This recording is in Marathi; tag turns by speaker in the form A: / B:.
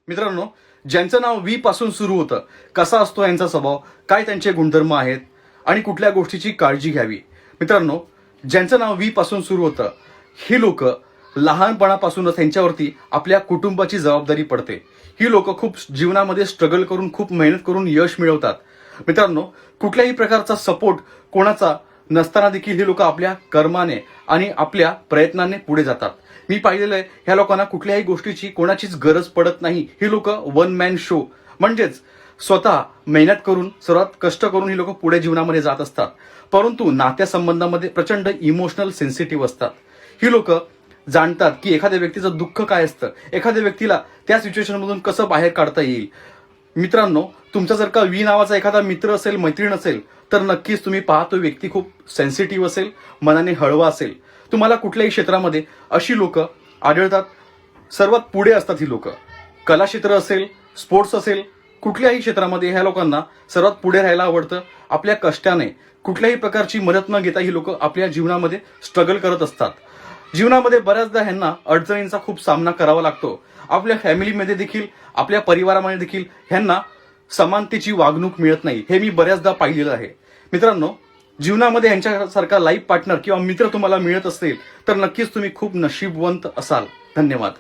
A: मित्रांनो, ज्यांचं नाव वी पासून सुरू होतं, कसा असतो यांचा स्वभाव, काय त्यांचे गुणधर्म आहेत आणि कुठल्या गोष्टीची काळजी घ्यावी. मित्रांनो, ज्यांचं नाव वी पासून सुरू होतं, ही लोक लहानपणापासूनच त्यांच्यावरती आपल्या कुटुंबाची जबाबदारी पडते. ही लोक खूप जीवनामध्ये स्ट्रगल करून, खूप मेहनत करून यश मिळवतात. मित्रांनो, कुठल्याही प्रकारचा सपोर्ट कोणाचा नसताना देखील हे लोक आपल्या कर्माने आणि आपल्या प्रयत्नाने पुढे जातात. मी पाहिलेलं आहे, ह्या लोकांना कुठल्याही गोष्टीची कोणाचीच गरज पडत नाही. ही लोक वन मॅन शो म्हणजेच स्वतः मेहनत करून, सर्वात कष्ट करून ही लोक पुढे जीवनामध्ये जात असतात. परंतु नात्यासंबंधामध्ये प्रचंड इमोशनल सेन्सिटिव्ह असतात. ही लोक जाणतात की एखाद्या व्यक्तीचं दुःख काय असतं, एखाद्या व्यक्तीला त्या सिच्युएशनमधून कसं बाहेर काढता येईल. मित्रांनो, तुमचा जर का वी नावाचा एखादा मित्र असेल, मैत्रीण असेल, तर नक्कीच तुम्ही पहा तो व्यक्ती खूप सेन्सिटिव्ह असेल, मनाने हळवा असेल. तुम्हाला कुठल्याही क्षेत्रामध्ये अशी लोक आढळतात. सर्वात पुढे असतात ही लोक. कला क्षेत्र असेल, स्पोर्ट्स असेल, कुठल्याही क्षेत्रामध्ये ह्या लोकांना सर्वात पुढे राहायला आवडतं. आपल्या कष्टाने कुठल्याही प्रकारची मदत न घेता ही लोक आपल्या जीवनामध्ये स्ट्रगल करत असतात. जीवनामध्ये बऱ्याचदा ह्यांना अडचणींचा खूप सामना करावा लागतो. आपल्या फॅमिलीमध्ये देखील, आपल्या परिवारामध्ये देखील ह्यांना समानतेची वागणूक मिळत नाही. हे मी बऱ्याचदा पाहिलेलं आहे. मित्रांनो, जीवनामध्ये ह्यांच्यासारखा लाईफ पार्टनर किंवा मित्र तुम्हाला मिळत असेल तर नक्कीच तुम्ही खूप नशीबवंत असाल. धन्यवाद.